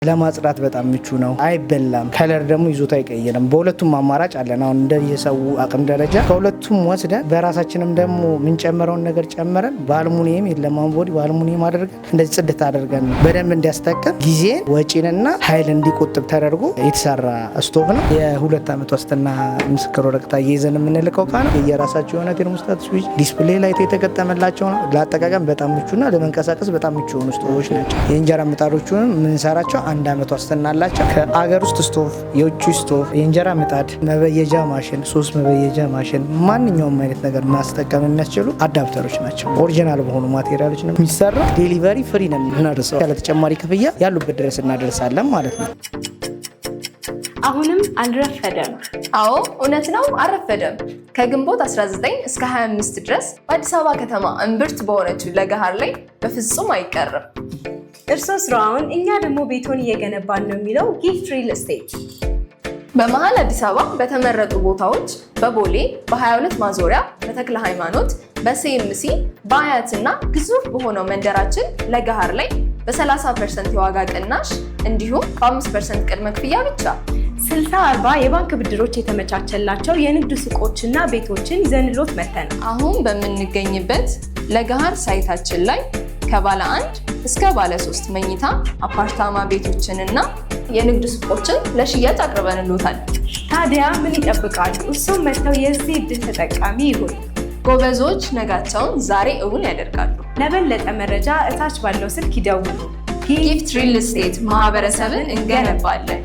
ለማጽዳት በጣም ምቹ ነው። አይበላም። ከለር ደግሞ ይዞታ አይቀየርም። በሁለቱም አማራጭ አለን። አሁን እንደ የሰው አቅም ደረጃ ከሁለቱም ወስደን በራሳችንም ደግሞ የምንጨምረውን ነገር ጨምረን በአልሙኒየም የለማን ቦዲ በአልሙኒየም አድርገን እንደዚህ ጽድት አድርገን በደንብ እንዲያስጠቅም ጊዜን ወጪንና ኃይል እንዲቆጥብ ተደርጎ የተሰራ ስቶቭ ነው። የ2 ዓመት ዋስትና ምስክር ወረቀት ይዘን የምንልከው እቃ ነው። የራሳቸው የሆነ ቴርሞስታት ስዊች ዲስፕሌይ ላይት የተገጠመላቸው ነው። ለአጠቃቀም በጣም ምቹና ለመንቀሳቀስ በጣም ምቹ የሆኑ ስቶቮች ናቸው። የእንጀራ ምጣዶቹንም የምንሰራቸው 1 ዓመት ዋስትና አላቸው። ከአገር ውስጥ ስቶቭ፣ የውጭ ስቶቭ፣ የእንጀራ ምጣድ፣ መበየጃ ማሽን፣ 3 መበየጃ ማሽን፣ ማንኛውም አይነት ነገር ማስጠቀም የሚያስችሉ አዳፕተሮች ናቸው። ኦሪጂናል በሆኑ ማቴሪያሎች ነው የሚሰራ። ዴሊቨሪ ፍሪ ነው የምናደርሰው። ያለ ተጨማሪ ክፍያ ያሉበት ድረስ እናደርሳለን ማለት ነው። አሁንም አልረፈደም። አዎ እውነት ነው፣ አልረፈደም። ከግንቦት 19 እስከ 25 ድረስ በአዲስ አበባ ከተማ እምብርት በሆነችው ለገሃር ላይ በፍጹም አይቀርም። እርስዎ ስራውን፣ እኛ ደግሞ ቤቶን እየገነባን ነው የሚለው ጊፍት ሪል ስቴት በመሃል አዲስ አበባ በተመረጡ ቦታዎች በቦሌ በ22 ማዞሪያ፣ በተክለ ሃይማኖት፣ በሲኤምሲ፣ በአያትና ግዙፍ በሆነው መንደራችን ለገሃር ላይ በ30% የዋጋ ቅናሽ እንዲሁም በ5% ቅድመ ክፍያ ብቻ 60/40 የባንክ ብድሮች የተመቻቸላቸው የንግድ ሱቆችና ቤቶችን ይዘንሎት መተን አሁን በምንገኝበት ለገሃር ሳይታችን ላይ ከባለ 1 እስከ ባለ 3 መኝታ አፓርታማ ቤቶችንና የንግድ ሱቆችን ለሽያጭ አቅርበንልዎታል። ታዲያ ምን ይጠብቃሉ? እሱም መጥተው የዚህ ዕድል ተጠቃሚ ይሁኑ። ጎበዞች ነጋቸውን ዛሬ እውን ያደርጋሉ። ለበለጠ መረጃ እታች ባለው ስልክ ይደውሉ። ጊፍት ሪል ስቴት ማህበረሰብን እንገነባለን።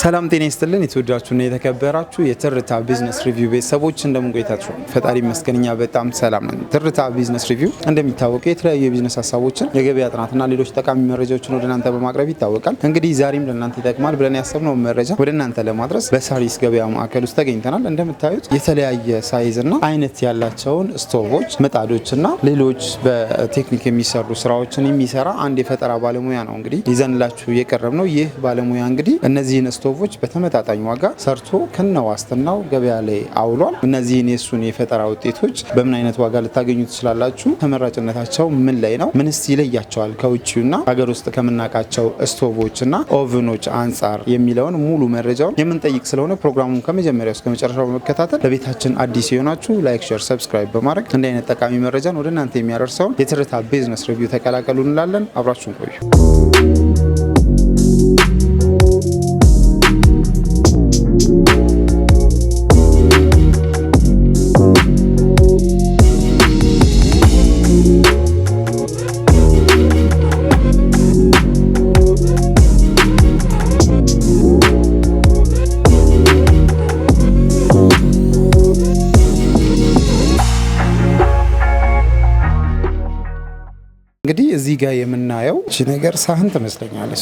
ሰላም ጤና ይስጥልን። የተወዳችሁና የተከበራችሁ የትርታ ቢዝነስ ሪቪው ቤተሰቦች እንደምን ቆይታችሁ? ፈጣሪ ይመስገን እኛ በጣም ሰላም ነን። ትርታ ቢዝነስ ሪቪው እንደሚታወቀው የተለያዩ የቢዝነስ ሀሳቦችን፣ የገበያ ጥናትና ሌሎች ጠቃሚ መረጃዎችን ወደ እናንተ በማቅረብ ይታወቃል። እንግዲህ ዛሬም ለእናንተ ይጠቅማል ብለን ያሰብነው መረጃ ወደ እናንተ ለማድረስ በሳሪስ ገበያ ማዕከል ውስጥ ተገኝተናል። እንደምታዩት የተለያየ ሳይዝና አይነት ያላቸውን ስቶቮች፣ ምጣዶችና ሌሎች በቴክኒክ የሚሰሩ ስራዎችን የሚሰራ አንድ የፈጠራ ባለሙያ ነው እንግዲህ ይዘንላችሁ የቀረብ ነው። ይህ ባለሙያ እንግዲህ እነዚህን ስቶቮች በተመጣጣኝ ዋጋ ሰርቶ ከነዋስትናው ገበያ ላይ አውሏል። እነዚህን የሱን የፈጠራ ውጤቶች በምን አይነት ዋጋ ልታገኙ ትችላላችሁ? ተመራጭነታቸው ምን ላይ ነው? ምንስ ይለያቸዋል ከውጭውና ሀገር ውስጥ ከምናውቃቸው ስቶቮችና ኦቭኖች አንጻር የሚለውን ሙሉ መረጃውን የምንጠይቅ ስለሆነ ፕሮግራሙን ከመጀመሪያው እስከ መጨረሻው በመከታተል ለቤታችን አዲስ የሆናችሁ ላይክ፣ ሼር፣ ሰብስክራይብ በማድረግ እንዲህ አይነት ጠቃሚ መረጃን ወደ እናንተ የሚያደርሰውን የትርታ ቢዝነስ ሪቪው ተቀላቀሉ እንላለን። አብራችሁን ቆዩ። እንግዲህ እዚህ ጋር የምናየው እቺ ነገር ሳህን ትመስለኛለች።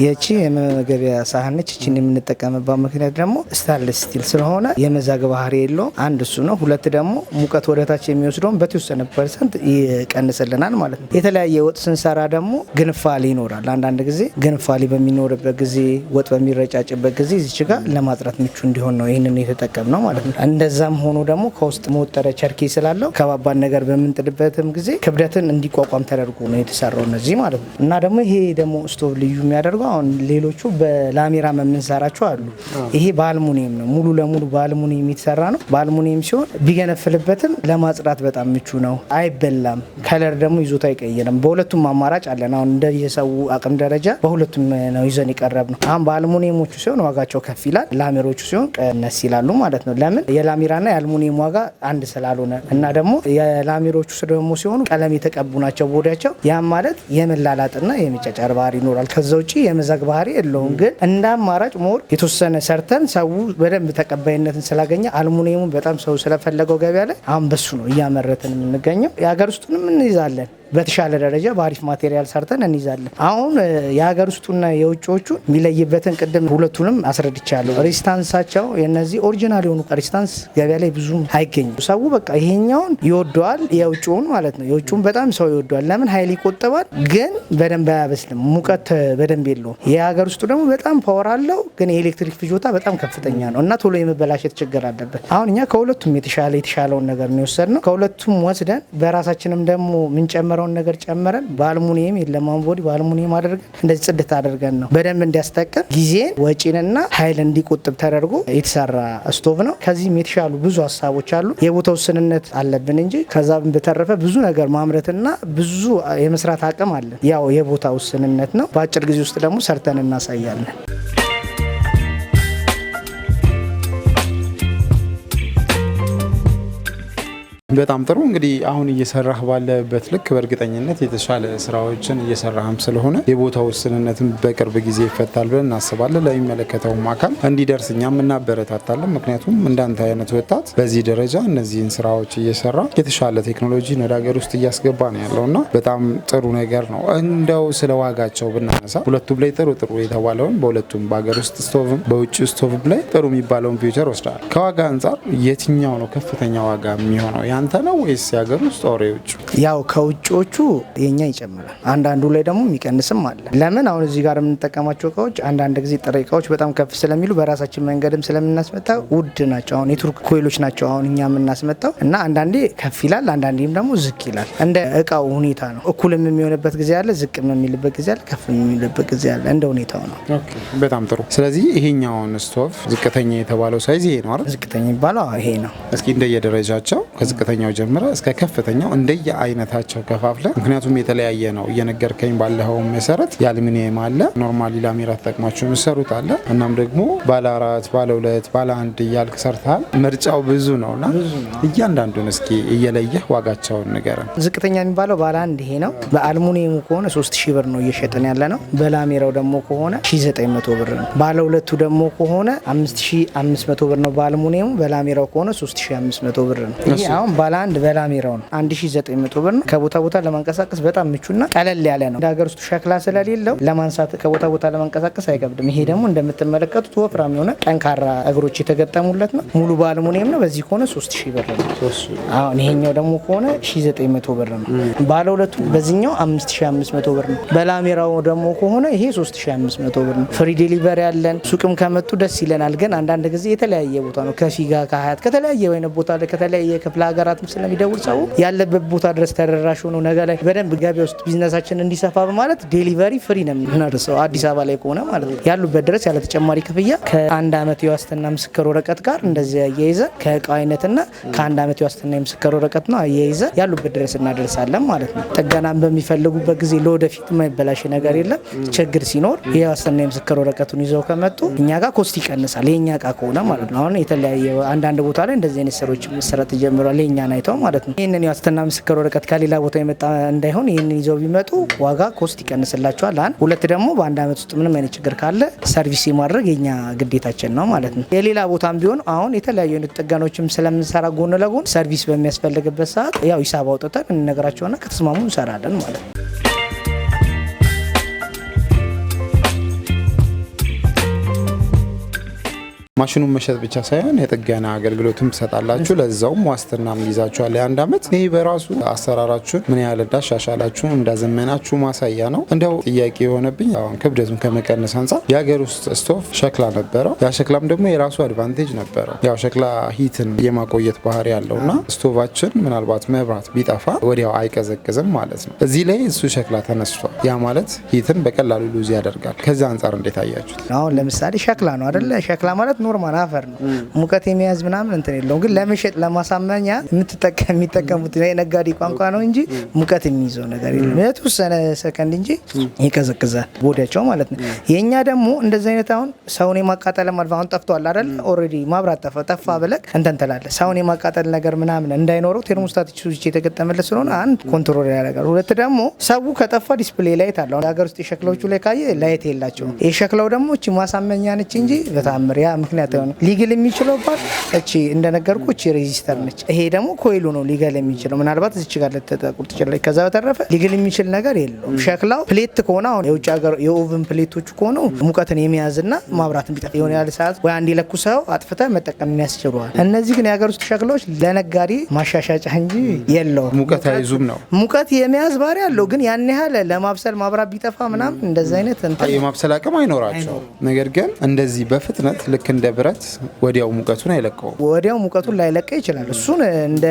የቺ የመመገቢያ ሳህን ነች። እቺን የምንጠቀምባት ምክንያት ደግሞ ስታንለስ ስቲል ስለሆነ የመዛግ ባህሪ የለውም። አንድ እሱ ነው። ሁለት ደግሞ ሙቀት ወደታች የሚወስደውን በተወሰነ % ይቀንስልናል ማለት ነው። የተለያየ ወጥ ስንሰራ ደግሞ ግንፋሌ ይኖራል። አንዳንድ ጊዜ ግንፋሌ በሚኖርበት ጊዜ፣ ወጥ በሚረጫጭበት ጊዜ እዚች ጋር ለማጥራት ምቹ እንዲሆን ነው ይህንን የተጠቀምነው ማለት ነው። እንደዛም ሆኖ ደግሞ ከውስጥ መወጠረ ቸርኬ ስላለው ከባባድ ነገር በምንጥልበትም ጊዜ ክብደትን እንዲቋቋም ተደርጎ ነው የተሰራው እነዚህ ማለት ነው። እና ደግሞ ይሄ ደግሞ ስቶቭ ልዩ የሚያደርገው አሁን ሌሎቹ በላሜራ የምንሰራቸው አሉ። ይሄ በአልሙኒየም ነው፣ ሙሉ ለሙሉ በአልሙኒየም የተሰራ ነው። በአልሙኒየም ሲሆን ቢገነፍልበትም ለማጽዳት በጣም ምቹ ነው። አይበላም። ከለር ደግሞ ይዞታ አይቀየርም። በሁለቱም አማራጭ አለን። አሁን እንደ የሰው አቅም ደረጃ በሁለቱም ነው ይዘን የቀረብ ነው። አሁን በአልሙኒየሞቹ ሲሆን ዋጋቸው ከፍ ይላል፣ ላሜሮቹ ሲሆን ቀነስ ይላሉ ማለት ነው። ለምን? የላሜራና የአልሙኒየም ዋጋ አንድ ስላልሆነ እና ደግሞ የላሜሮቹ ደግሞ ሲሆኑ ቀለም የተቀቡ ናቸው ቦዲያቸው። ያም ማለት የመላላጥና የመጫጫር ባህሪ ይኖራል። ከዛ ውጪ የመዛግ ባህሪ የለውም። ግን እንደ አማራጭ ሞር የተወሰነ ሰርተን ሰው በደንብ ተቀባይነትን ስላገኘ አልሙኒየሙን በጣም ሰው ስለፈለገው ገበያ ላይ አሁን በሱ ነው እያመረትን የምንገኘው። የሀገር ውስጡንም እንይዛለን በተሻለ ደረጃ በአሪፍ ማቴሪያል ሰርተን እንይዛለን። አሁን የሀገር ውስጡና የውጭዎቹ የሚለይበትን ቅድም ሁለቱንም አስረድቻለሁ። ሬዚስታንሳቸው የነዚህ ኦሪጂናል የሆኑ ሬዚስታንስ ገበያ ላይ ብዙም አይገኙም። ሰው በቃ ይሄኛውን ይወደዋል፣ የውጭውን ማለት ነው። የውጭውን በጣም ሰው ይወደዋል። ለምን? ኃይል ይቆጥባል፣ ግን በደንብ አያበስልም፣ ሙቀት በደንብ የለውም። የሀገር ውስጡ ደግሞ በጣም ፓወር አለው፣ ግን የኤሌክትሪክ ፍጆታ በጣም ከፍተኛ ነው እና ቶሎ የመበላሸት ችግር አለበት። አሁን እኛ ከሁለቱም የተሻለውን ነገር ነው የወሰድነው። ከሁለቱም ወስደን በራሳችንም ደግሞ ምንጨምረው የነበረውን ነገር ጨምረን በአልሙኒየም የለማን ቦዲ በአልሙኒየም አድርገን እንደዚህ ጽድት አድርገን ነው በደንብ እንዲያስጠቅም ጊዜን ወጪንና ኃይል እንዲቆጥብ ተደርጎ የተሰራ ስቶቭ ነው። ከዚህም የተሻሉ ብዙ ሀሳቦች አሉ። የቦታው ውስንነት አለብን እንጂ ከዛ በተረፈ ብዙ ነገር ማምረትና ብዙ የመስራት አቅም አለ። ያው የቦታ ውስንነት ነው። በአጭር ጊዜ ውስጥ ደግሞ ሰርተን እናሳያለን። በጣም ጥሩ እንግዲህ አሁን እየሰራህ ባለበት ልክ በእርግጠኝነት የተሻለ ስራዎችን እየሰራህም ስለሆነ የቦታው ውስንነትን በቅርብ ጊዜ ይፈታል ብለን እናስባለን። ለሚመለከተውም አካል እንዲደርስ እኛም እናበረታታለን። ምክንያቱም እንዳንተ አይነት ወጣት በዚህ ደረጃ እነዚህን ስራዎች እየሰራ የተሻለ ቴክኖሎጂን ወደ ሀገር ውስጥ እያስገባ ነው ያለውና በጣም ጥሩ ነገር ነው። እንደው ስለ ዋጋቸው ብናነሳ ሁለቱም ላይ ጥሩ የተባለውን በሁለቱም በሀገር ውስጥ ስቶቭም በውጭ ስቶቭም ላይ ጥሩ የሚባለውን ፊውቸር ወስደዋል። ከዋጋ አንጻር የትኛው ነው ከፍተኛ ዋጋ የሚሆነው? ያንተ ነው ወይስ የሀገር ውስጥ ኦር የውጭ? ያው ከውጭዎቹ የኛ ይጨምራል፣ አንዳንዱ ላይ ደግሞ የሚቀንስም አለ። ለምን አሁን እዚህ ጋር የምንጠቀማቸው እቃዎች አንዳንድ ጊዜ ጥሬ እቃዎች በጣም ከፍ ስለሚሉ በራሳችን መንገድም ስለምናስመጣ ውድ ናቸው። አሁን የቱርክ ኮይሎች ናቸው አሁን እኛ የምናስመጣው እና አንዳንዴ ከፍ ይላል፣ አንዳንዴም ደግሞ ዝቅ ይላል። እንደ እቃው ሁኔታ ነው። እኩልም የሚሆንበት ጊዜ አለ፣ ዝቅም የሚልበት ጊዜ አለ፣ ከፍ የሚልበት ጊዜ አለ። እንደ ሁኔታው ነው። በጣም ጥሩ። ስለዚህ ይሄኛውን ስቶቭ ዝቅተኛ የተባለው ሳይዝ ይሄ ነው አይደል? ዝቅተኛ የሚባለው ይሄ ነው። እስኪ እንደየደረጃቸው ከዝቅተኛው ጀምረ እስከ ከፍተኛው እንደየ አይነታቸው ከፋፍለ፣ ምክንያቱም የተለያየ ነው እየነገርከኝ ባለው መሰረት የአሉሚኒየም አለ፣ ኖርማሊ ላሜራ ተጠቅማችሁ የምትሰሩት አለ፣ እናም ደግሞ ባለ 4 ባለ 2 ባለ 1 እያልክ ሰርተሃል። ምርጫው ብዙ ነውና እያንዳንዱን እስኪ እየለየህ ዋጋቸውን ንገረን። ዝቅተኛ የሚባለው ባለ 1 ይሄ ነው። በአልሙኒየሙ ከሆነ 3000 ብር ነው እየሸጠን ያለ ነው። በላሜራው ደግሞ ከሆነ 1900 ብር ነው። ባለ 2ቱ ደግሞ ከሆነ 5500 ብር ነው በአልሙኒየሙ። በላሜራው ከሆነ 3500 ብር ነው። ይሄ አሁን ባለ 1 በላሜራው ነው 1900 ብር ነው። ከቦታ ቦታ ለማንቀሳቀስ በጣም ምቹና ቀለል ያለ ነው። እንደ ሀገር ውስጥ ሸክላ ስለሌለው ለማንሳት ከቦታ ቦታ ለማንቀሳቀስ አይከብድም። ይሄ ደግሞ እንደምትመለከቱት ወፍራም የሆነ ጠንካራ እግሮች የተገጠሙለት ነው። ሙሉ በአልሙኒየም ነው። በዚህ ከሆነ 3000 ብር ነው። አሁን ይሄኛው ደግሞ ከሆነ 1900 ብር ነው። ባለ 2ቱ በዚህኛው 5500 ብር ነው። በላሜራው ደግሞ ከሆነ ይሄ 3500 ብር ነው። ፍሪ ዴሊቨሪ ያለን ሱቅም ከመጡ ደስ ይለናል። ግን አንዳንድ ጊዜ የተለያየ ቦታ ነው ከፊጋ ከሀያት ከተለያየ ወይነ ቦታ ላይ ከተለያየ ክፍለ ሀገራትም ስለሚደውል ሰው ያለበት ቦታ ድረስ ተደራሽ ሆኖ ነገ ላይ በደንብ ገበያ ውስጥ ቢዝነሳችን እንዲሰፋ በማለት ዴሊቨሪ ፍሪ ነው የምናደርሰው። አዲስ አበባ ላይ ከሆነ ማለት ነው ያሉበት ድረስ ያለ ተጨማሪ ክፍያ ከ1 ዓመት የዋስትና ምስክር ወረቀት ጋር እንደዚህ አያይዘን ከእቃው አይነትና ከ1 ዓመት የዋስትና ምስክር ወረቀት ነው አያይዘን ያሉበት ድረስ እናደርሳለን ማለት ነው። ጥገናን በሚፈልጉበት ጊዜ ለወደፊት የማይበላሽ ነገር የለም። ችግር ሲኖር የዋስትና ምስክር ወረቀቱን ይዘው ከመጡ እኛ ጋር ኮስት ይቀንሳል። የኛ እቃ ከሆነ ማለት ነው። አሁን የተለያየ አንዳንድ ቦታ ላይ እንደዚህ አይነት ስራዎች መሰራት ጀምሯል። የኛን አይተው ማለት ነው። ይህንን የዋስትና ምስክር ወረቀት ከሌላ ቦታ የመጣ እንዳይሆን ይህንን ይዘው ቢመጡ ዋጋ ኮስት ይቀንስላቸዋል። አንድ ሁለት ደግሞ በ1 ዓመት ውስጥ ምንም አይነት ችግር ካለ ሰርቪስ የማድረግ የኛ ግዴታችን ነው ማለት ነው። የሌላ ቦታም ቢሆን አሁን የተለያዩ አይነት ጥገኖችም ስለምንሰራ ጎን ለጎን ሰርቪስ በሚያስፈልግበት ሰዓት ያው ሂሳብ አውጥተን እንነግራቸውና ከተስማሙ እንሰራለን ማለት ነው። ማሽኑን መሸጥ ብቻ ሳይሆን የጥገና አገልግሎትም ትሰጣላችሁ። ለዛውም ዋስትናም ይዛችኋል ለ1 ዓመት። ይህ በራሱ አሰራራችሁን ምን ያህል እንዳሻሻላችሁ እንዳዘመናችሁ ማሳያ ነው። እንዲያው ጥያቄ የሆነብኝ አሁን ክብደቱን ከመቀነስ አንጻር የሀገር ውስጥ ስቶቭ ሸክላ ነበረው። ያ ሸክላም ደግሞ የራሱ አድቫንቴጅ ነበረው። ያው ሸክላ ሂትን የማቆየት ባህሪ ያለውና ስቶቫችን ምናልባት መብራት ቢጠፋ ወዲያው አይቀዘቅዝም ማለት ነው። እዚህ ላይ እሱ ሸክላ ተነስቷል። ያ ማለት ሂትን በቀላሉ ሉዝ ያደርጋል። ከዚህ አንጻር እንዴት አያችሁት? አሁን ለምሳሌ ሸክላ ነው አይደለ? ሸክላ ማለት ኖርማል አፈር ነው። ሙቀት የሚያዝ ምናምን እንትን የለውም። ግን ለመሸጥ ለማሳመኛ የሚጠቀሙት የነጋዴ ቋንቋ ነው እንጂ ሙቀት የሚይዘው ነገር የለም። የተወሰነ ሰከንድ እንጂ ይቀዘቅዛል ቦዲያቸው ማለት ነው። የኛ ደግሞ እንደዚህ አይነት አሁን ሰውን የማቃጠል አሁን ጠፍቷል አይደል? ኦልሬዲ ማብራት ጠፋ ብለህ እንትን ትላለህ። ሰውን የማቃጠል ነገር ምናምን እንዳይኖረው ቴርሞስታት ስዊች የተገጠመለት ስለሆነ አንድ ኮንትሮል ያደርጋል። ሁለት ደግሞ ሰው ከጠፋ ዲስፕሌይ ላይት አለ። ሀገር ውስጥ የሸክላዎቹ ላይ ካየ ላይት የላቸውም። የሸክላው ደግሞ እቺ ማሳመኛ ነች እንጂ በታምር ያ ምክንያት ሊግል የሚችለው ባት እቺ እንደነገርኩ እቺ ሬዚስተር ነች። ይሄ ደግሞ ኮይሉ ነው ሊገል የሚችለው። ምናልባት እዚች ጋር ለተጠቁር ትችላለች። ከዛ በተረፈ ሊግል የሚችል ነገር የለውም። ሸክላው ፕሌት ከሆነ አሁን የውጭ ሀገር የኦቭን ፕሌቶች ከሆኑ ሙቀትን የሚያዝና ማብራት ቢጠፋ የሆነ ያለ ሰዓት ወይ አንድ ለኩሰው አጥፍተህ መጠቀም የሚያስችሏል። እነዚህ ግን የሀገር ውስጥ ሸክላዎች ለነጋዴ ማሻሻጫ እንጂ የለውም። ሙቀት አይዙም ነው። ሙቀት የሚያዝ ባህሪ ያለው ግን ያን ያህል ለማብሰል ማብራት ቢጠፋ ምናምን እንደዚህ አይነት የማብሰል አቅም አይኖራቸው። ነገር ግን እንደዚህ በፍጥነት ልክ እንደ እንደ ብረት ወዲያው ሙቀቱን አይለቀው። ወዲያው ሙቀቱን ላይለቀ ይችላል። እሱን እንደ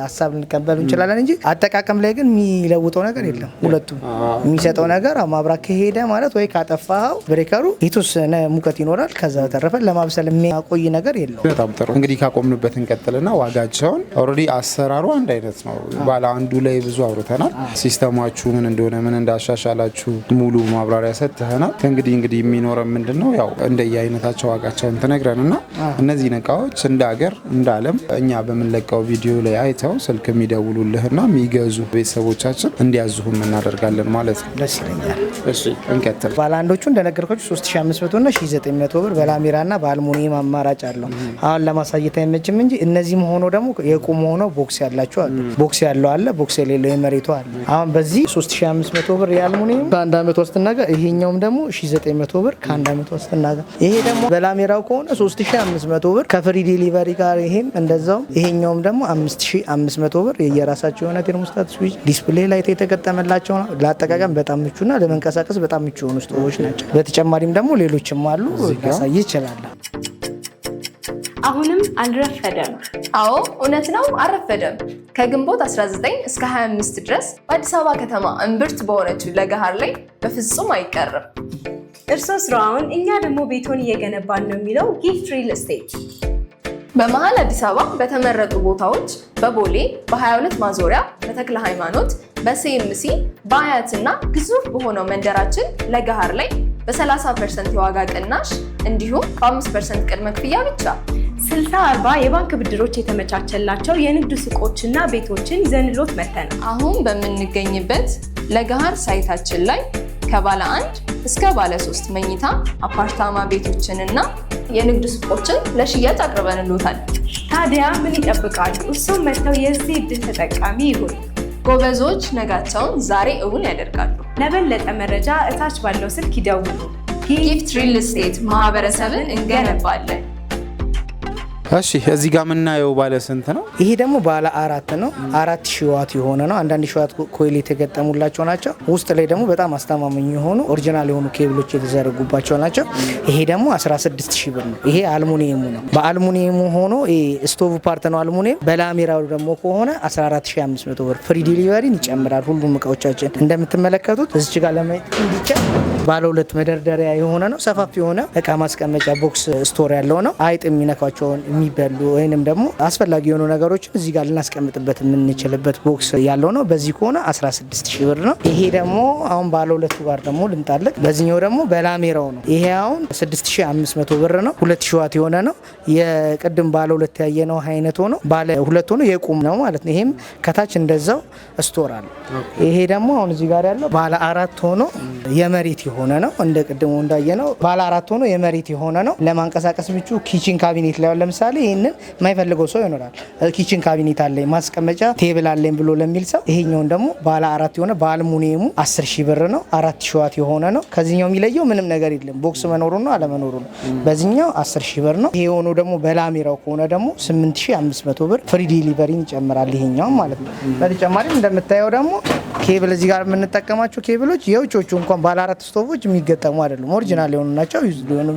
ሀሳብ ልንቀበል እንችላለን እንጂ አጠቃቀም ላይ ግን የሚለውጠው ነገር የለም። ሁለቱም የሚሰጠው ነገር ማብራት ከሄደ ማለት ወይ ካጠፋው ብሬከሩ የተወሰነ ሙቀት ይኖራል። ከዛ በተረፈ ለማብሰል የሚያቆይ ነገር የለውም። በጣም ጥሩ። እንግዲህ ካቆምንበት እንቀጥልና ዋጋቸውን ኦልሬዲ አሰራሩ አንድ አይነት ነው። ባለ አንዱ ላይ ብዙ አውርተናል። ሲስተማችሁ ምን እንደሆነ ምን እንዳሻሻላችሁ ሙሉ ማብራሪያ ሰጥተናል። እንግዲህ የሚኖረው ምንድነው ያው እንደየአይነታቸው ዋጋቸውን ተነግረንና እነዚህ እቃዎች እንደ ሀገር እንደ ዓለም እኛ በምንለቀው ቪዲዮ ላይ አይተው ስልክ የሚደውሉልህና የሚገዙ ቤተሰቦቻችን እንዲያዙህም እናደርጋለን ማለት ነው። ደስ ይለኛል። እሺ እንቀጥል። ባለ አንዶቹ እንደነገርኳችሁ 3500 እና 1900 ብር በላሜራና በአልሙኒየም አማራጭ አለው። አሁን ለማሳየት አይመችም እንጂ እነዚህም ሆኖ ደግሞ የቁም ሆኖ ቦክስ ያላቸው አሉ። ቦክስ ያለው አለ፣ ቦክስ የሌለው የመሬቱ አለ። አሁን በዚህ 3500 ብር የአልሙኒየም ከአንድ አመት ዋስትና ጋር፣ ይሄኛውም ደግሞ 1900 ብር ከአንድ አመት ዋስትና ጋር። ይሄ ደግሞ በላሜራው ከሆነ 3500 ብር ከፍሪ ዲሊቨሪ ጋር፣ ይሄም እንደዛው። ይሄኛውም ደግሞ 5500 ብር የየራሳቸው የሆነ ቴርሞስታት ስዊች ዲስፕሌይ ላይ የተገጠመላቸው ነው። ለአጠቃቀም በጣም ምቹና ለመንቀሳቀስ በጣም ምቹ የሆኑ ስቶቮች ናቸው። በተጨማሪም ደግሞ ሌሎችም አሉ፣ ላሳይ ይችላል። አሁንም አልረፈደም። አዎ እውነት ነው፣ አልረፈደም። ከግንቦት 19 እስከ 25 ድረስ በአዲስ አበባ ከተማ እምብርት በሆነችው ለገሃር ላይ በፍጹም አይቀርም። እርስዎ ስራውን፣ እኛ ደግሞ ቤቶን እየገነባን ነው የሚለው ጊፍት ሪል ስቴት በመሀል አዲስ አበባ በተመረጡ ቦታዎች በቦሌ በ22 ማዞሪያ፣ በተክለ ሃይማኖት፣ በሲኤምሲ፣ በአያትና ግዙፍ በሆነው መንደራችን ለገሃር ላይ በ30% የዋጋ ቅናሽ እንዲሁም በ5% ቅድመ ክፍያ ብቻ 60/40 የባንክ ብድሮች የተመቻቸላቸው የንግድ ሱቆችና ቤቶችን ይዘንሎት መተናል። አሁን በምንገኝበት ለገሃር ሳይታችን ላይ ከባለ 1 እስከ ባለ 3 መኝታ አፓርታማ ቤቶችንና የንግድ ሱቆችን ለሽያጭ አቅርበንልዎታል። ታዲያ ምን ይጠብቃሉ? እሱም መጥተው የዚህ ዕድል ተጠቃሚ ይሁን። ጎበዞች ነጋቸውን ዛሬ እውን ያደርጋሉ። ለበለጠ መረጃ እታች ባለው ስልክ ይደውሉ። ጊፍት ሪል ስቴት ማህበረሰብን እንገነባለን። እሺ እዚህ ጋር የምናየው ባለ ስንት ነው? ይሄ ደግሞ ባለ 4 ነው። 4000 ዋት የሆነ ነው። አንዳንድ ሺህ ዋት ኮይል የተገጠሙላቸው ናቸው። ውስጥ ላይ ደግሞ በጣም አስተማማኝ የሆኑ ኦሪጂናል የሆኑ ኬብሎች የተዘረጉባቸው ናቸው። ይሄ ደግሞ 16000 ብር ነው። ይሄ አልሙኒየሙ ነው። በአልሙኒየሙ ሆኖ ስቶቭ ፓርት ነው አልሙኒየም። በላሜራው ደግሞ ከሆነ 14500 ብር ፍሪ ዲሊቨሪን ይጨምራል። ሁሉም እቃዎቻችን እንደምትመለከቱት እዚች ጋር ለማየት እንዲቻል ባለ 2 መደርደሪያ የሆነ ነው። ሰፋፊ የሆነ እቃ ማስቀመጫ ቦክስ ስቶር ያለው ነው። አይጥ የሚነካቸውን የሚበሉ ወይንም ደግሞ አስፈላጊ የሆኑ ነገሮችን እዚህ ጋር ልናስቀምጥበት የምንችልበት ቦክስ ያለው ነው። በዚህ ከሆነ 16000 ብር ነው። ይሄ ደግሞ አሁን ባለ 2 ጋር ደግሞ ልምጣልክ። በዚህኛው ደግሞ በላሜራው ነው። ይሄ አሁን 6500 ብር ነው። 2000 ዋት የሆነ ነው። የቅድም ባለ 2 ያየነው አይነት ሆኖ ባለ 2 ሆኖ የቁም ነው ማለት ነው። ይሄም ከታች እንደዛው ስቶር አለ። ይሄ ደግሞ አሁን እዚህ ጋር ያለው ባለ 4 ሆኖ የመሬት የሆነ ነው። እንደ ቅድሙ እንዳየነው ባለ 4 ሆኖ የመሬት የሆነ ነው። ለማንቀሳቀስ ምቹ ኪችን ካቢኔት ላይ ለምሳሌ ይህንን የማይፈልገው ሰው ይኖራል። ኪችን ካቢኔት አለኝ ማስቀመጫ ቴብል አለኝ ብሎ ለሚል ሰው ይሄኛውን ደግሞ ባለ 4 የሆነ በአልሙኒየሙ 10000 ብር ነው። 4000 ዋት የሆነ ነው። ከዚህኛው የሚለየው ምንም ነገር የለም። ቦክስ መኖሩ ነው አለመኖሩ ነው። በዚህኛው 10000 ብር ነው። ይሄ የሆኑ ደግሞ በላሜራው ከሆነ ደግሞ 8500 ብር ፍሪ ዲሊቨሪን ይጨምራል። ይሄኛው ማለት ነው። በተጨማሪም እንደምታየው ደግሞ ኬብል እዚህ ጋር የምንጠቀማቸው ኬብሎች የውጮቹ እንኳን ባለ 4 ስቶቮች የሚገጠሙ አይደሉም። ኦሪጂናል የሆኑ ናቸው። ሊሆኑ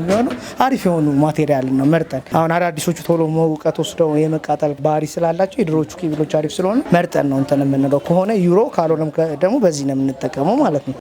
አሪፍ የሆኑ ማቴሪያል ነው መርጠን አሁን አዳዲሶቹ ቶሎ መውቀት ወስደው የመቃጠል ባህሪ ስላላቸው የድሮዎቹ ኬብሎች አሪፍ ስለሆነ መርጠን ነው እንትን የምንለው። ከሆነ ዩሮ ካልሆነም ደግሞ በዚህ ነው የምንጠቀመው ማለት ነው።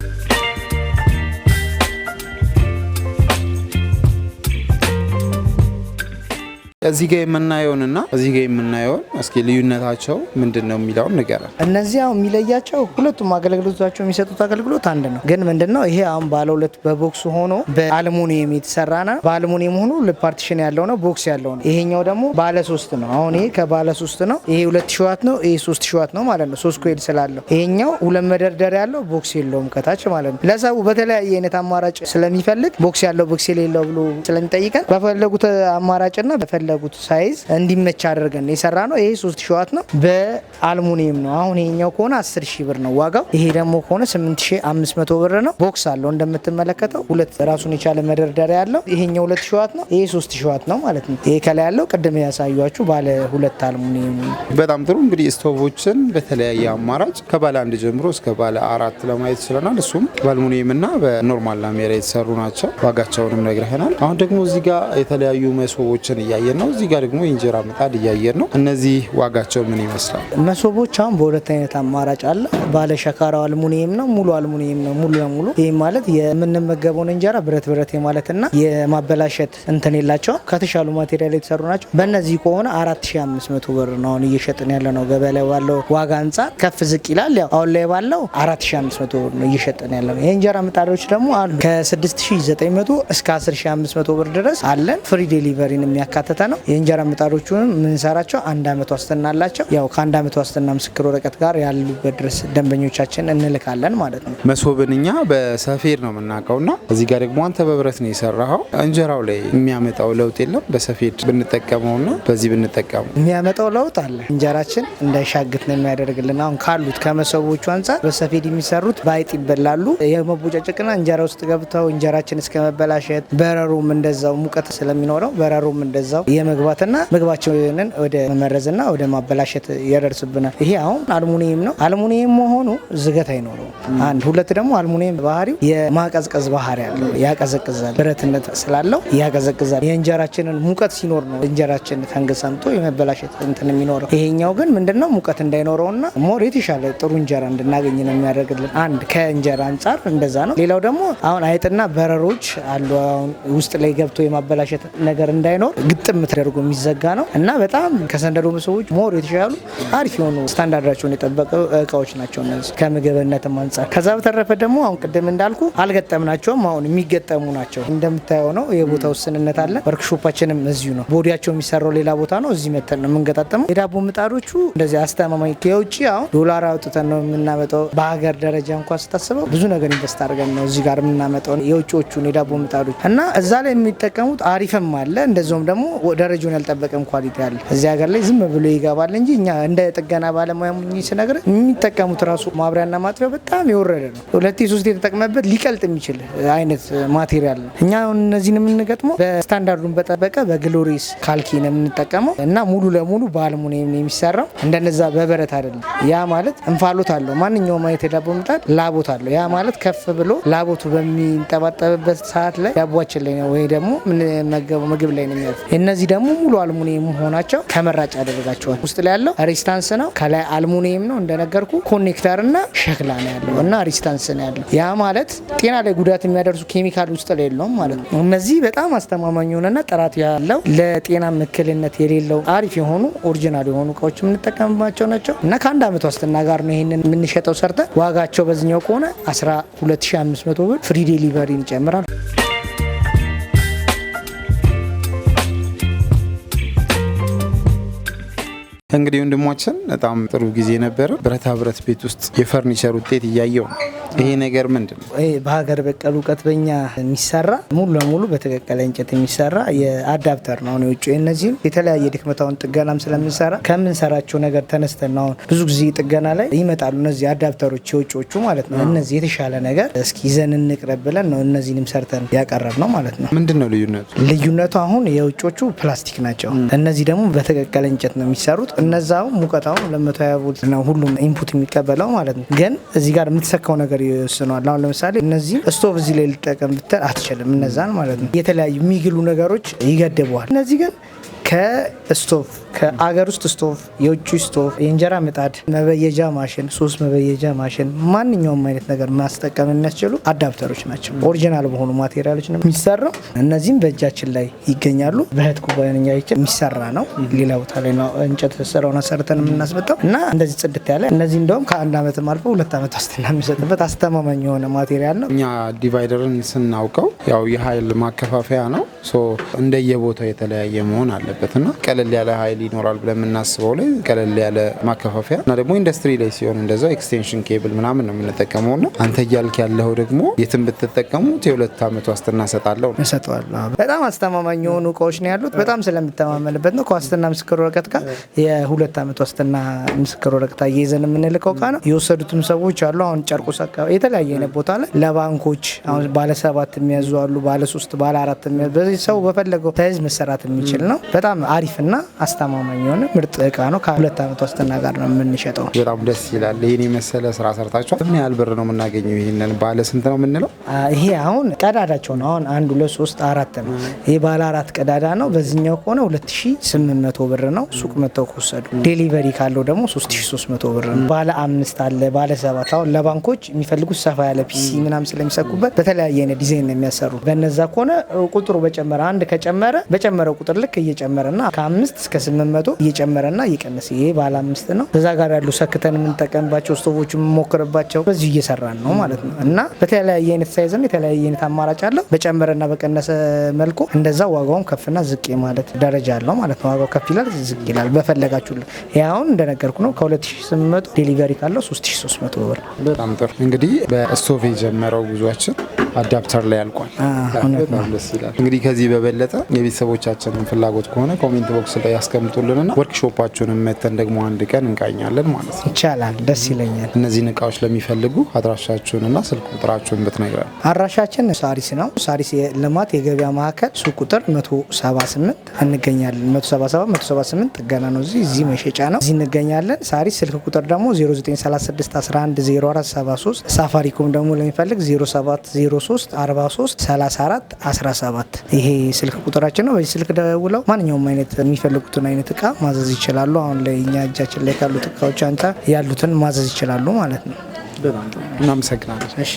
እዚህ ጋር የምናየውንና እዚህ ጋር የምናየውን እስኪ ልዩነታቸው ምንድን ነው የሚለውን ንገረን። እነዚህ አሁን የሚለያቸው ሁለቱም አገልግሎታቸው የሚሰጡት አገልግሎት አንድ ነው። ግን ምንድነው ይሄ አሁን ባለ 2 በቦክስ ሆኖ በአልሙኒየም የተሰራ ነው። በአልሙኒየም ሆኖ ፓርቲሽን ያለው ነው፣ ቦክስ ያለው ነው። ይሄኛው ደግሞ ባለ 3 ነው። አሁን ይሄ ከባለ 3 ነው። ይሄ 2000 ዋት ነው። ይሄ 3000 ዋት ነው ማለት ነው። 3 ኮይል ስላለው ይሄኛው 2 መደርደሪያ ያለው ቦክስ የለውም ከታች ማለት ነው። ለሰው በተለያየ አይነት አማራጭ ስለሚፈልግ ቦክስ ያለው ቦክስ የሌለው ብሎ ስለሚጠይቀን በፈለጉት አማራጭና በፈለጉት በፈለጉት ሳይዝ እንዲመች አድርገን የሰራ ነው። ይሄ 3000 ዋት ነው፣ በአልሙኒየም ነው። አሁን ይሄኛው ከሆነ 10000 ብር ነው ዋጋው። ይሄ ደግሞ ከሆነ 8500 ብር ነው። ቦክስ አለው እንደምትመለከተው፣ ሁለት ራሱን የቻለ መደርደሪያ ያለው። ይሄኛው 2000 ዋት ነው፣ ይሄ 3000 ዋት ነው ማለት ነው። ይሄ ከላይ ያለው ቅድም ያሳያችሁ ባለ ሁለት አልሙኒየም። በጣም ጥሩ። እንግዲህ ስቶቮችን በተለያየ አማራጭ ከባለ 1 ጀምሮ እስከ ባለ 4 ለማየት ይችላል። እሱም በአልሙኒየም እና በኖርማል ላሜራ የተሰሩ ናቸው። ዋጋቸውንም ነግረህናል። አሁን ደግሞ እዚህ ጋር የተለያዩ መሶቦችን እያየን ነው። እዚህ ጋር ደግሞ የእንጀራ ምጣድ እያየን ነው። እነዚህ ዋጋቸው ምን ይመስላል? መሶቦች አሁን በሁለት አይነት አማራጭ አለ። ባለ ሸካራው አልሙኒየም ነው፣ ሙሉ አልሙኒየም ነው፣ ሙሉ ለሙሉ። ይህ ማለት የምንመገበውን እንጀራ ብረት ብረት የማለትና የማበላሸት እንትን የላቸውም። ከተሻሉ ማቴሪያል የተሰሩ ናቸው። በእነዚህ ከሆነ 4500 ብር ነው አሁን እየሸጥን ያለ ነው። ገበያ ላይ ባለው ዋጋ አንጻር ከፍ ዝቅ ይላል። ያው አሁን ላይ ባለው 4500 ብር ነው እየሸጥን ያለ ነው። የእንጀራ ምጣዶች ደግሞ አሉ ከ6900 እስከ 10500 ብር ድረስ አለን። ፍሪ ዴሊቨሪን የሚያካተተ ነው። የእንጀራ ምጣዶቹንም የምንሰራቸው 1 አመት ዋስትና አላቸው። ያው ከ1 አመት ዋስትና ምስክር ወረቀት ጋር ያሉበት ድረስ ደንበኞቻችን እንልካለን ማለት ነው። መሶብን እኛ በሰፌድ ነው የምናውቀውና እዚህ ጋር ደግሞ አንተ በብረት ነው የሰራኸው። እንጀራው ላይ የሚያመጣው ለውጥ የለም? በሰፌድ ብንጠቀመውና በዚህ ብንጠቀመው የሚያመጣው ለውጥ አለ። እንጀራችን እንዳይሻግት ነው የሚያደርግልን። አሁን ካሉት ከመሶቦቹ አንጻር በሰፌድ የሚሰሩት በአይጥ ይበላሉ። የመቦጫጨቅና እንጀራ ውስጥ ገብተው እንጀራችን እስከ መበላሸት፣ በረሮም እንደዛው ሙቀት ስለሚኖረው በረሮም እንደዛው የመግባትና ምግባችንን ወደ መመረዝና ወደ ማበላሸት ያደርስብናል። ይሄ አሁን አልሙኒየም ነው። አልሙኒየም መሆኑ ዝገት አይኖረው። አንድ ሁለት ደግሞ አልሙኒየም ባህሪው የማቀዝቀዝ ባህሪ ያለው ያቀዘቅዛል። ብረትነት ስላለው ያቀዘቅዛል። የእንጀራችንን ሙቀት ሲኖር ነው እንጀራችን ተንገሰምቶ የመበላሸት እንትን የሚኖረው። ይሄኛው ግን ምንድነው ሙቀት እንዳይኖረውና ሞር የተሻለ ጥሩ እንጀራ እንድናገኝ ነው የሚያደርግልን። አንድ ከእንጀራ አንጻር እንደዛ ነው። ሌላው ደግሞ አሁን አይጥና በረሮች አሉ። አሁን ውስጥ ላይ ገብቶ የማበላሸት ነገር እንዳይኖር ግጥም ተደርጎ የሚዘጋ ነው እና በጣም ከሰንደዶ መሶቦች ሞር የተሻሉ አሪፍ የሆኑ ስታንዳርዳቸውን የጠበቁ እቃዎች ናቸው እነዚህ ከምግብነትም አንጻር። ከዛ በተረፈ ደግሞ አሁን ቅድም እንዳልኩ አልገጠምናቸውም። አሁን የሚገጠሙ ናቸው። እንደምታየው ነው። የቦታ ውስንነት አለ። ወርክሾፓችንም እዚሁ ነው። ቦዲያቸው የሚሰራው ሌላ ቦታ ነው። እዚህ መተን ነው የምንገጣጠመው። የዳቦ ምጣዶቹ እንደዚህ አስተማማኝ ከውጭ አሁን ዶላር አውጥተን ነው የምናመጣው። በሀገር ደረጃ እንኳን ስታስበው ብዙ ነገር ኢንቨስት አድርገን ነው እዚህ ጋር የምናመጣው የውጭዎቹን የዳቦ ምጣዶች እና እዛ ላይ የሚጠቀሙት አሪፍም አለ፣ እንደዚሁም ደግሞ ደረጃውን ያልጠበቀም ኳሊቲ አለ። እዚህ ሀገር ላይ ዝም ብሎ ይገባል እንጂ እኛ እንደ ጥገና ባለሙያ ስነግር የሚጠቀሙት ራሱ ማብሪያና ማጥፊያ በጣም የወረደ ነው። 2-3 የተጠቅመበት ሊቀልጥ የሚችል አይነት ማቴሪያል ነው። እኛ እነዚህን የምንገጥመው በስታንዳርዱን በጠበቀ በግሎሪስ ካልኪ ነው የምንጠቀመው እና ሙሉ ለሙሉ በአልሙኒየም ነው የሚሰራው። እንደነዛ በብረት አይደለም። ያ ማለት እንፋሎት አለው። ማንኛውም አይነት የዳቦ ምጣድ ላቦት አለው። ያ ማለት ከፍ ብሎ ላቦቱ በሚንጠባጠብበት ሰዓት ላይ ዳቦችን ላይ ነው ወይ ደግሞ የምንመገበው ምግብ ላይ ነው የሚያልፍ። እነዚህ ደግሞ ሙሉ አልሙኒየም መሆናቸው ተመራጭ ያደርጋቸዋል። ውስጥ ላይ ያለው ሬዚስታንስ ነው። ከላይ አልሙኒየም ነው እንደነገርኩ። ኮኔክተር እና ሸክላ ነው ያለው እና ሬዚስታንስ ነው ያለው። ያ ማለት ጤና ላይ ጉዳት የሚያደርሱ ኬሚካል ውስጥ ላይ የለውም ማለት ነው። እነዚህ በጣም አስተማማኝ የሆነና ጥራት ያለው ለጤና እክልነት የሌለው አሪፍ የሆኑ ኦሪጂናል የሆኑ እቃዎች የምንጠቀምባቸው ናቸው እና ከ1 አመት ዋስትና ጋር ነው ይሄንን የምንሸጠው ሰርተን። ዋጋቸው በዚህኛው ከሆነ 12500 ብር ፍሪ ዴሊቨሪን ይጨምራል። እንግዲህ ወንድማችን በጣም ጥሩ ጊዜ ነበረ። ብረታ ብረት ቤት ውስጥ የፈርኒቸር ውጤት እያየው ነው። ይሄ ነገር ምንድን ነው? በሀገር በቀል እውቀት በኛ የሚሰራ ሙሉ ለሙሉ በተቀቀለ እንጨት የሚሰራ የአዳፕተር ነው። የውጭ እነዚህም የተለያየ ድክመታውን ጥገናም ስለምንሰራ ከምንሰራቸው ነገር ተነስተን አሁን ብዙ ጊዜ ጥገና ላይ ይመጣሉ እነዚህ አዳፕተሮች የውጭዎቹ ማለት ነው። እነዚህ የተሻለ ነገር እስኪ ይዘን እንቅረብ ብለን ነው እነዚህንም ሰርተን ያቀረብ ነው ማለት ነው። ምንድን ነው ልዩነቱ? ልዩነቱ አሁን የውጭዎቹ ፕላስቲክ ናቸው። እነዚህ ደግሞ በተቀቀለ እንጨት ነው የሚሰሩት። እነዛው ሙቀታው 220 ቮልት ነው ሁሉም ኢንፑት የሚቀበለው ማለት ነው። ግን እዚህ ጋር የምትሰካው ነገር ይወስኗል። አሁን ለምሳሌ እነዚህ ስቶቭ እዚህ ላይ ልጠቀም ብትል አትችልም፣ እነዛን ማለት ነው። የተለያዩ የሚግሉ ነገሮች ይገድበዋል። እነዚህ ግን ከስቶቭ ከአገር ውስጥ ስቶቭ፣ የውጭ ስቶቭ፣ የእንጀራ ምጣድ፣ መበየጃ ማሽን፣ 3 መበየጃ ማሽን፣ ማንኛውም አይነት ነገር ማስጠቀም የሚያስችሉ አዳፕተሮች ናቸው። ኦሪጂናል በሆኑ ማቴሪያሎች ነው የሚሰራው። እነዚህም በእጃችን ላይ ይገኛሉ። በእህት ኩባንያ የሚሰራ ነው። ሌላ ቦታ ላይ ነው እንጨት ስራውን ሰርተን የምናስመጣው እና እንደዚህ ጽድት ያለ እነዚህ እንደውም ከ1 አመትም አልፎ 2 አመት ዋስትና የሚሰጥበት አስተማማኝ የሆነ ማቴሪያል ነው። እኛ ዲቫይደርን ስናውቀው ያው የኃይል ማከፋፈያ ነው። እንደየቦታው የተለያየ መሆን አለበትና ቀለል ያለ ኃይል ይኖራል ብለን የምናስበው ላይ ቀለል ያለ ማከፋፈያ እና ደግሞ ኢንዱስትሪ ላይ ሲሆን እንደዛው ኤክስቴንሽን ኬብል ምናምን ነው የምንጠቀመው ነው። አንተ እያልክ ያለው ደግሞ የትም ብትጠቀሙት የ2 ዓመት ዋስትና እሰጣለሁ በጣም አስተማማኝ የሆኑ እቃዎች ነው ያሉት። በጣም ስለምተማመንበት ነው። ከዋስትና ምስክር ወረቀት ጋር የ2 ዓመት ዋስትና ምስክር ወረቀት እየይዘን የምንልከው እቃ ነው። የወሰዱትም ሰዎች አሉ። አሁን ጨርቆስ አካባቢ የተለያየ አይነት ቦታ ላይ ለባንኮች አሁን ባለ 7 የሚያዙ አሉ፣ ባለ 3 ባለ 4 የሚያዙ በዚህ ሰው በፈለገው ሳይዝ መሰራት የሚችል ነው። በጣም አሪፍና አስተማማኝ የሆነ ምርጥ እቃ ነው። ከ2 ዓመት ዋስትና ጋር ነው የምንሸጠው። በጣም ደስ ይላል። ይሄን የመሰለ ስራ ሰርታችኋል። ምን ያህል ብር ነው የምናገኘው? ይሄንን ባለ ስንት ነው የምንለው? ይሄ አሁን ቀዳዳቸው ነው። አሁን 1 2 3 4 ነው። ይሄ ባለ 4 ቀዳዳ ነው። በዚህኛው ከሆነ 2800 ብር ነው። ሱቅ መተው ከወሰዱ ዴሊቨሪ ካለው ደግሞ 3300 ብር ነው። ባለ 5 አለ፣ ባለ 7 አሁን ለባንኮች የሚፈልጉት ሰፋ ያለ ፒሲ ምናምን ስለሚሰኩበት በተለያየ አይነት ዲዛይን ነው የሚያሰሩ። በነዛ ከሆነ ቁጥሩ በጨመረ አንድ ከጨመረ በጨመረው ቁጥር ልክ እየጨመረና ከ5 እስከ 800 እየጨመረና እየቀነሰ ይሄ ባለ 5 ነው። በዛ ጋር ያሉ ሰክተን የምንጠቀምባቸው ስቶቮች የምንሞክርባቸው በዚህ እየሰራን ነው ማለት ነው። እና በተለያየ አይነት ሳይዝ ነው፣ የተለያየ አይነት አማራጭ አለው። በጨመረና በቀነሰ መልኩ እንደዛ ዋጋውም ከፍና ዝቅ ማለት ደረጃ አለው ማለት ነው። ዋጋው ከፍ ይላል፣ ዝቅ ይላል በፈለጋችሁ። ይሄ አሁን እንደነገርኩ ነው ከ2800 ዴሊቨሪ ካለው 3300 ብር። በጣም ጥሩ። እንግዲህ በስቶቭ የጀመረው ጉዟችን አዳፕተር ላይ ያልቋል። በጣም ደስ ይላል። እንግዲህ ከዚህ በበለጠ የቤተሰቦቻችንን ፍላጎት ከሆነ ኮሜንት ቦክስ ላይ ያስቀምጡልንና ወርክሾፓችሁንም መተን ደግሞ አንድ ቀን እንቃኛለን ማለት ነው። ይቻላል፣ ደስ ይለኛል። እነዚህን እቃዎች ለሚፈልጉ አድራሻችሁንና ስልክ ቁጥራችሁን ብትነግረን። አድራሻችን ሳሪስ ነው። ሳሪስ የልማት የገበያ ማዕከል ሱቅ ቁጥር 178 እንገኛለን። 177 178 ጥገና ነው። እዚህ መሸጫ ነው። እዚህ እንገኛለን። ሳሪስ ስልክ ቁጥር ደግሞ 0936 11 0473 ሳፋሪኮም ደግሞ ለሚፈልግ 0703 43 34 17 ይሄ ስልክ ቁጥራችን ነው። በዚህ ስልክ ደውለው ማንኛውም አይነት የሚፈልጉትን አይነት እቃ ማዘዝ ይችላሉ። አሁን ላይ እኛ እጃችን ላይ ካሉት እቃዎች አንጻር ያሉትን ማዘዝ ይችላሉ ማለት ነው። እናመሰግናለን። እሺ፣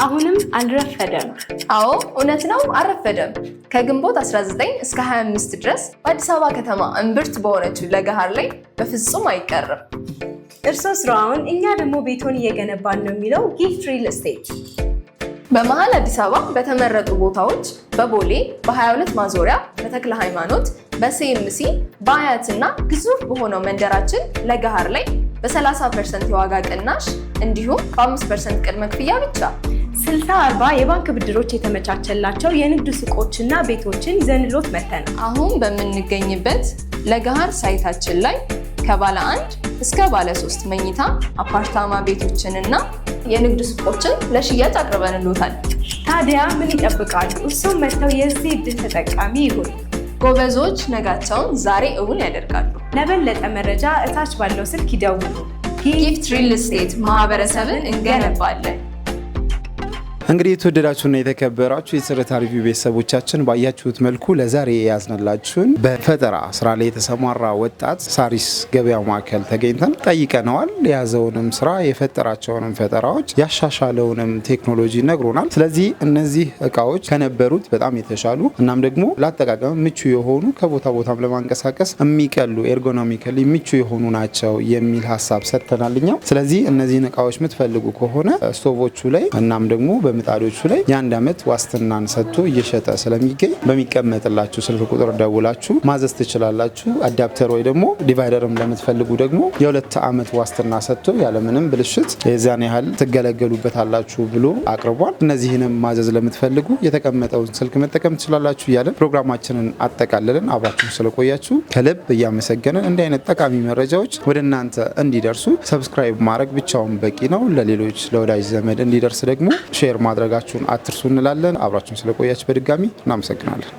አሁንም አልረፈደም። አዎ እውነት ነው፣ አልረፈደም። ከግንቦት 19 እስከ 25 ድረስ በአዲስ አበባ ከተማ እምብርት በሆነችው ለገሃር ላይ በፍጹም አይቀርም። እርስዎ ስራውን፣ እኛ ደግሞ ቤቶን እየገነባን ነው የሚለው ጊፍት ሪል ስቴት በመሀል አዲስ አበባ በተመረጡ ቦታዎች በቦሌ በ22 ማዞሪያ በተክለ ሃይማኖት በሲኤምሲ በአያትና ግዙፍ በሆነው መንደራችን ለገሃር ላይ በ30% የዋጋ ቅናሽ እንዲሁም በ5% ቅድመ ክፍያ ብቻ 60/40 የባንክ ብድሮች የተመቻቸላቸው የንግድ ሱቆችና ቤቶችን ይዘንሎት መተናል። አሁን በምንገኝበት ለገሃር ሳይታችን ላይ ከባለ 1 እስከ ባለ 3 መኝታ አፓርታማ ቤቶችንና የንግድ ሱቆችን ለሽያጭ አቅርበንልዎታል። ታዲያ ምን ይጠብቃሉ? እሱም መጥተው የዚህ ዕድል ተጠቃሚ ይሁኑ። ጎበዞች ነጋቸውን ዛሬ እውን ያደርጋሉ። ለበለጠ መረጃ እታች ባለው ስልክ ይደውሉ። ጊፍት ሪል ስቴት ማህበረሰብን እንገነባለን። እንግዲህ የተወደዳችሁና የተከበራችሁ የትርታ ሪቪው ቤተሰቦቻችን ባያችሁት መልኩ ለዛሬ የያዝንላችሁን በፈጠራ ስራ ላይ የተሰማራ ወጣት ሳሪስ ገበያ ማዕከል ተገኝተን ጠይቀነዋል። የያዘውንም ስራ የፈጠራቸውንም ፈጠራዎች ያሻሻለውንም ቴክኖሎጂ ነግሮናል። ስለዚህ እነዚህ እቃዎች ከነበሩት በጣም የተሻሉ እናም ደግሞ ለአጠቃቀም ምቹ የሆኑ ከቦታ ቦታም ለማንቀሳቀስ የሚቀሉ ኤርጎኖሚካሊ ምቹ የሆኑ ናቸው የሚል ሀሳብ ሰጥተናል እኛም። ስለዚህ እነዚህን እቃዎች የምትፈልጉ ከሆነ ስቶቮቹ ላይ እናም ደግሞ ምጣዶቹ ላይ የ1 ዓመት ዋስትናን ሰጥቶ እየሸጠ ስለሚገኝ በሚቀመጥላችሁ ስልክ ቁጥር ደውላችሁ ማዘዝ ትችላላችሁ። አዳፕተር ወይ ደግሞ ዲቫይደርም ለምትፈልጉ ደግሞ የ2 ዓመት ዋስትና ሰጥቶ ያለምንም ብልሽት የዛን ያህል ትገለገሉበታላችሁ ብሎ አቅርቧል። እነዚህንም ማዘዝ ለምትፈልጉ የተቀመጠውን ስልክ መጠቀም ትችላላችሁ እያለን ፕሮግራማችንን አጠቃለልን። አብራችሁ ስለቆያችሁ ከልብ እያመሰገንን እንዲህ አይነት ጠቃሚ መረጃዎች ወደ እናንተ እንዲደርሱ ሰብስክራይብ ማድረግ ብቻውን በቂ ነው። ለሌሎች ለወዳጅ ዘመድ እንዲደርስ ደግሞ ሼር ማድረጋችሁን አትርሱ እንላለን። አብራችሁን ስለቆያችሁ በድጋሚ እናመሰግናለን።